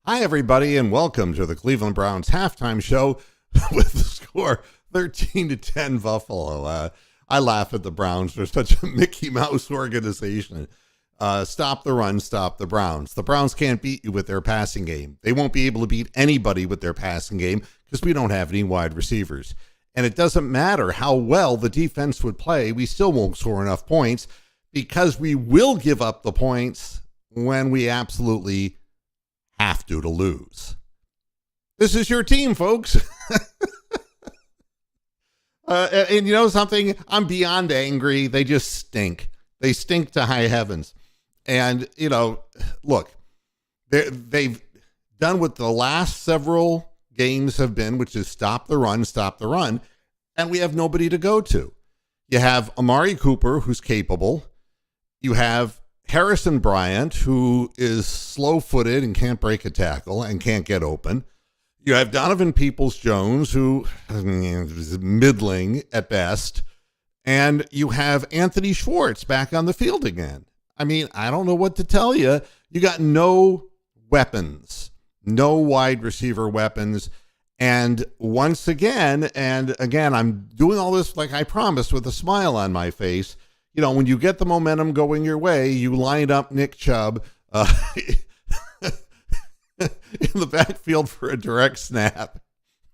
Hi, everybody, and welcome to the Cleveland Browns halftime show with the score 13-10 Buffalo. I laugh at the Browns. They're such a Mickey Mouse organization. Stop the run, stop the Browns. The Browns can't beat you with their passing game. They won't be able to beat anybody with their passing game because we don't have any wide receivers. And it doesn't matter how well the defense would play. We still won't score enough points because we will give up the points when we absolutely have to lose. This is your team, folks. And you know something? I'm beyond angry. They just stink. They stink to high heavens. And, you know, look, they've done what the last several games have been, which is stop the run, and we have nobody to go to. You have Amari Cooper, who's capable. You have Harrison Bryant, who is slow-footed and can't break a tackle and can't get open. You have Donovan Peoples-Jones, who is middling at best. And you have Anthony Schwartz back on the field again. I mean, I don't know what to tell you. You got no weapons, no wide receiver weapons. And once again, I'm doing all this like I promised with a smile on my face. You know, when you get the momentum going your way, you line up Nick Chubb in the backfield for a direct snap.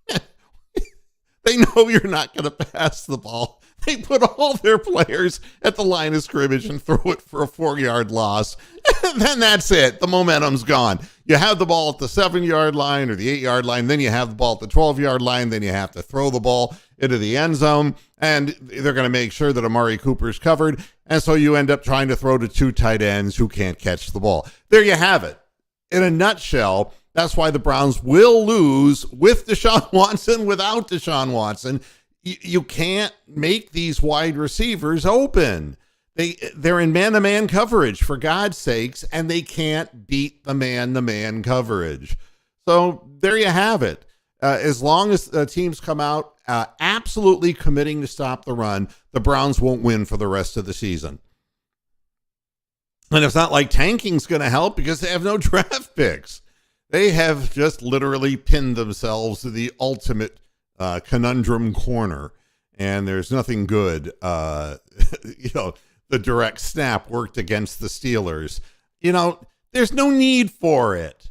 They know you're not going to pass the ball. They put all their players at the line of scrimmage and throw it for a 4-yard loss. And then that's it. The momentum's gone. You have the ball at the 7-yard line or the 8-yard line. Then you have the ball at the 12-yard line. Then you have to throw the ball into the end zone. And they're going to make sure that Amari Cooper's covered. And so you end up trying to throw to 2 tight ends who can't catch the ball. There you have it. In a nutshell, that's why the Browns will lose with Deshaun Watson, without Deshaun Watson. You can't make these wide receivers open. They're in man-to-man coverage, for God's sakes, and they can't beat the man-to-man coverage. So there you have it. As long as teams come out absolutely committing to stop the run, the Browns won't win for the rest of the season. And it's not like tanking's going to help because they have no draft picks. They have just literally pinned themselves to the ultimate conundrum corner, and there's nothing good. The direct snap worked against the Steelers. You know, there's no need for it.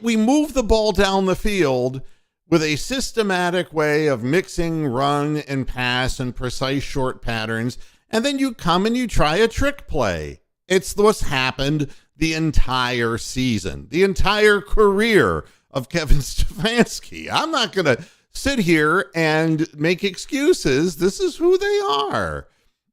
We move the ball down the field with a systematic way of mixing run and pass and precise short patterns, and then you come and you try a trick play. It's what's happened the entire season, the entire career of Kevin Stefanski. I'm not going to sit here and make excuses. This is who they are,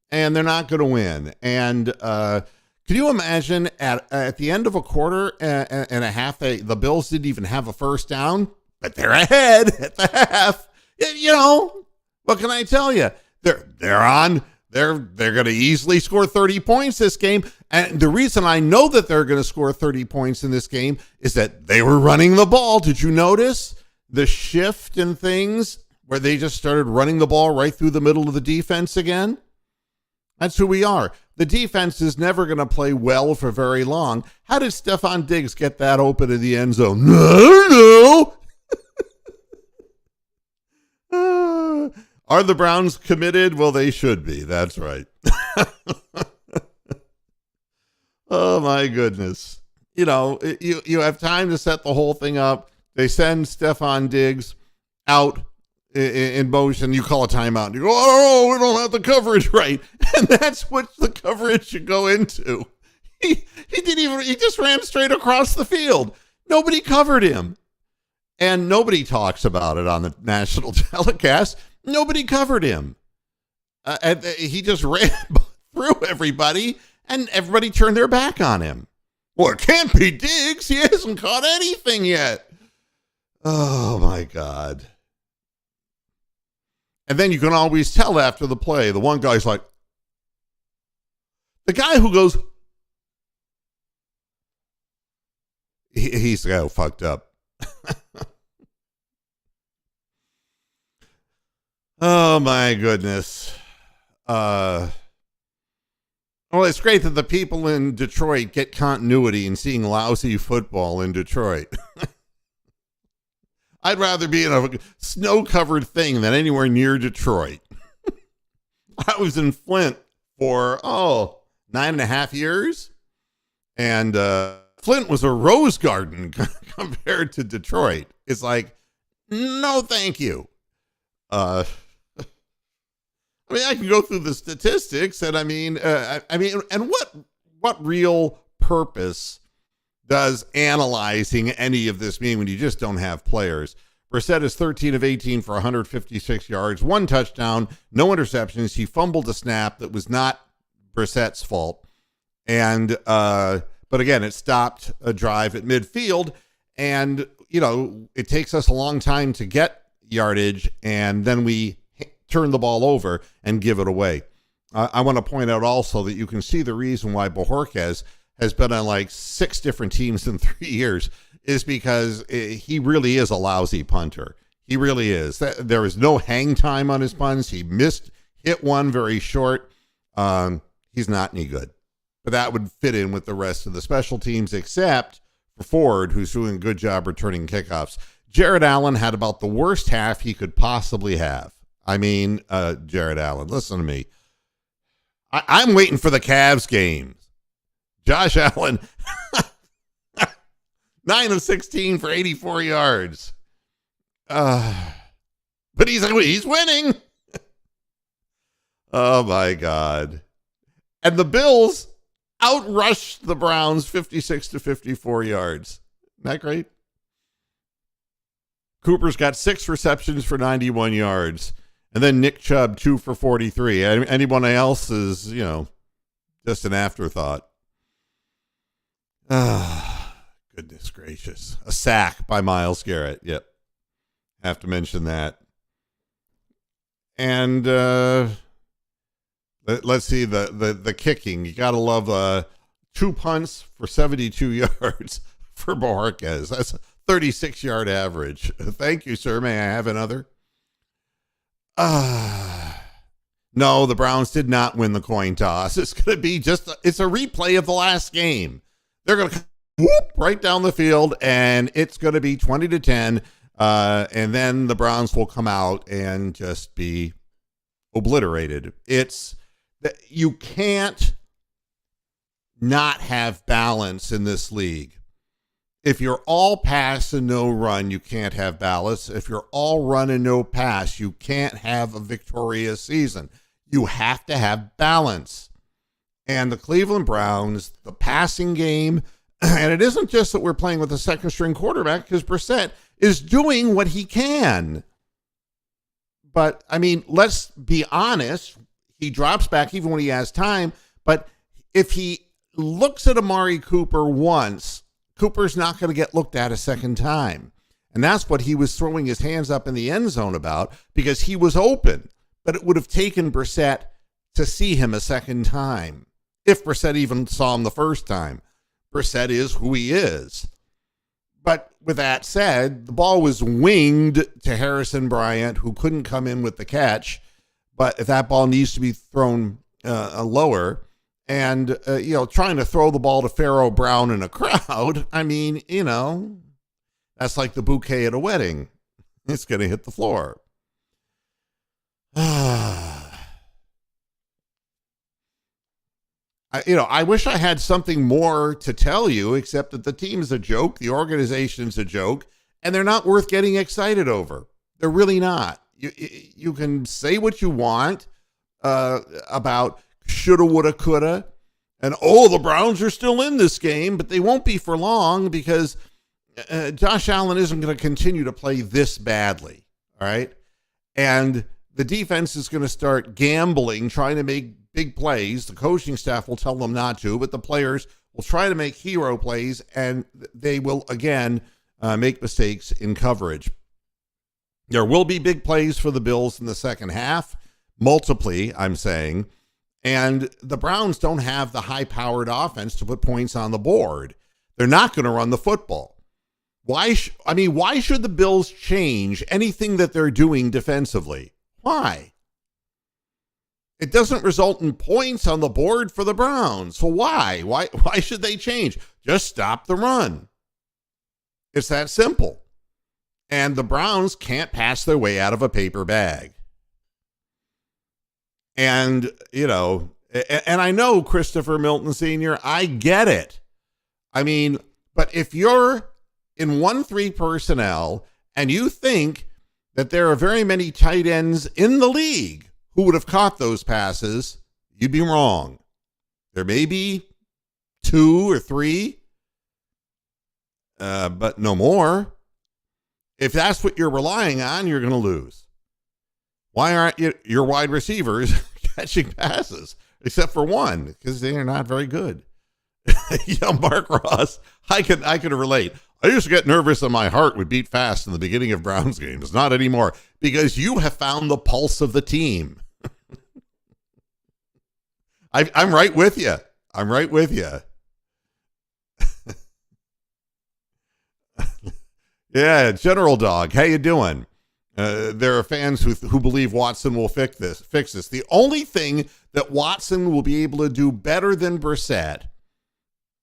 and they're not going to win. And can you imagine at the end of a quarter and a half, the Bills didn't even have a first down, but they're ahead at the half. You know, what can I tell you? They're on. They're going to easily score 30 points this game. And the reason I know that they're going to score 30 points in this game is that they were running the ball. Did you notice the shift in things where they just started running the ball right through the middle of the defense again? That's who we are. The defense is never going to play well for very long. How did Stephon Diggs get that open in the end zone? No. Are the Browns committed? Well, they should be. That's right. Oh, my goodness. You know, you have time to set the whole thing up. They send Stephon Diggs out in motion. You call a timeout. And you go, oh, we don't have the coverage right. And that's what the coverage should go into. He just ran straight across the field. Nobody covered him. And nobody talks about it on the national telecast. Nobody covered him. He just ran through everybody, and everybody turned their back on him. Well, it can't be Diggs. He hasn't caught anything yet. Oh, my God. And then you can always tell after the play, the one guy's like, the guy who goes, he's fucked up. Oh, my goodness. Well, it's great that the people in Detroit get continuity in seeing lousy football in Detroit. I'd rather be in a snow-covered thing than anywhere near Detroit. I was in Flint for, 9.5 years. And Flint was a rose garden compared to Detroit. It's like, no, thank you. I can go through the statistics, and and what real purpose does analyzing any of this mean when you just don't have players? Brissett is 13 of 18 for 156 yards, 1 touchdown, no interceptions. He fumbled a snap that was not Brissett's fault, and but again, it stopped a drive at midfield, and it takes us a long time to get yardage, and then we turn the ball over and give it away. I want to point out also that you can see the reason why Bojorquez has been on like 6 different teams in 3 years is because he really is a lousy punter. He really is. There is no hang time on his punts. He hit one very short. He's not any good. But that would fit in with the rest of the special teams, except for Ford, who's doing a good job returning kickoffs. Jared Allen had about the worst half he could possibly have. Jared Allen, listen to me. I'm waiting for the Cavs games. Josh Allen, 9 of 16 for 84 yards. But he's winning. Oh, my God. And the Bills outrushed the Browns 56 to 54 yards. Isn't that great? Cooper's got 6 receptions for 91 yards. And then Nick Chubb, 2 for 43. Anyone else is, just an afterthought. Goodness gracious. A sack by Myles Garrett. Yep. Have to mention that. And let's see the kicking. You got to love 2 punts for 72 yards for Bojorquez. That's a 36-yard average. Thank you, sir. May I have another? No, the Browns did not win the coin toss. It's going to be it's a replay of the last game. They're going to whoop right down the field, and it's going to be 20-10. And then the Browns will come out and just be obliterated. You can't not have balance in this league. If you're all pass and no run, you can't have balance. If you're all run and no pass, you can't have a victorious season. You have to have balance. And the Cleveland Browns, the passing game, and it isn't just that we're playing with a second-string quarterback, because Brissett is doing what he can. But, let's be honest. He drops back even when he has time. But if he looks at Amari Cooper once, Cooper's not going to get looked at a second time. And that's what he was throwing his hands up in the end zone about, because he was open. But it would have taken Brissett to see him a second time, if Brissett even saw him the first time. Brissett is who he is. But with that said, the ball was winged to Harrison Bryant, who couldn't come in with the catch. But if that ball needs to be thrown lower, and, trying to throw the ball to Pharaoh Brown in a crowd, that's like the bouquet at a wedding. It's going to hit the floor. I wish I had something more to tell you, except that the team's a joke, the organization's a joke, and they're not worth getting excited over. They're really not. You can say what you want about shoulda, woulda, coulda, and the Browns are still in this game, but they won't be for long, because Josh Allen isn't going to continue to play this badly, all right? And the defense is going to start gambling, trying to make big plays. The coaching staff will tell them not to, but the players will try to make hero plays, and they will, again, make mistakes in coverage. There will be big plays for the Bills in the second half, multiply, I'm saying, and the Browns don't have the high-powered offense to put points on the board. They're not going to run the football. Why should the Bills change anything that they're doing defensively? Why? It doesn't result in points on the board for the Browns. So why? Why should they change? Just stop the run. It's that simple. And the Browns can't pass their way out of a paper bag. And, you know, and I know Christopher Milton Sr., I get it. I mean, but if you're in 1-3 personnel and you think that there are very many tight ends in the league who would have caught those passes, you'd be wrong. There may be 2 or 3, but no more. If that's what you're relying on, you're going to lose. Why aren't your wide receivers catching passes? Except for one, because they are not very good. Yeah, Mark Ross, I can relate. I used to get nervous and my heart would beat fast in the beginning of Browns games. Not anymore, because you have found the pulse of the team. I'm right with you. I'm right with you. Yeah, General Dog, how you doing? There are fans who believe Watson will fix this. The only thing that Watson will be able to do better than Brissett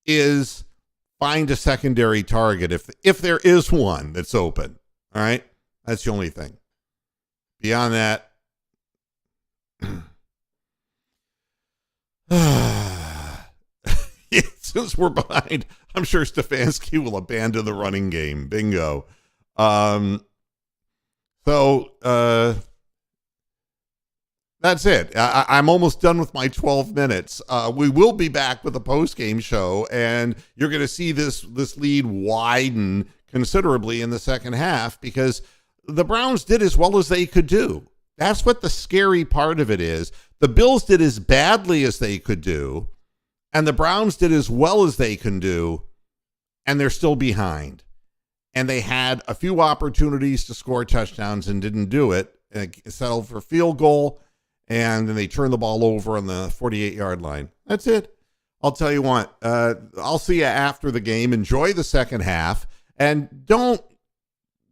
is find a secondary target if there is one that's open. All right, that's the only thing. Beyond that, since we're behind, I'm sure Stefanski will abandon the running game. Bingo. So that's it. I'm almost done with my 12 minutes. We will be back with a post-game show, and you're going to see this lead widen considerably in the second half because the Browns did as well as they could do. That's what the scary part of it is. The Bills did as badly as they could do, and the Browns did as well as they can do, and they're still behind. And they had a few opportunities to score touchdowns and didn't do it. And settled for field goal, and then they turned the ball over on the 48-yard line. That's it. I'll tell you what, I'll see you after the game. Enjoy the second half, and don't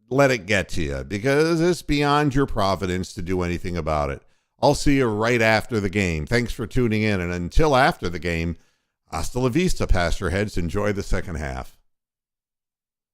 let it get to you because it's beyond your providence to do anything about it. I'll see you right after the game. Thanks for tuning in, and until after the game, hasta la vista, Pastor Heads. Enjoy the second half.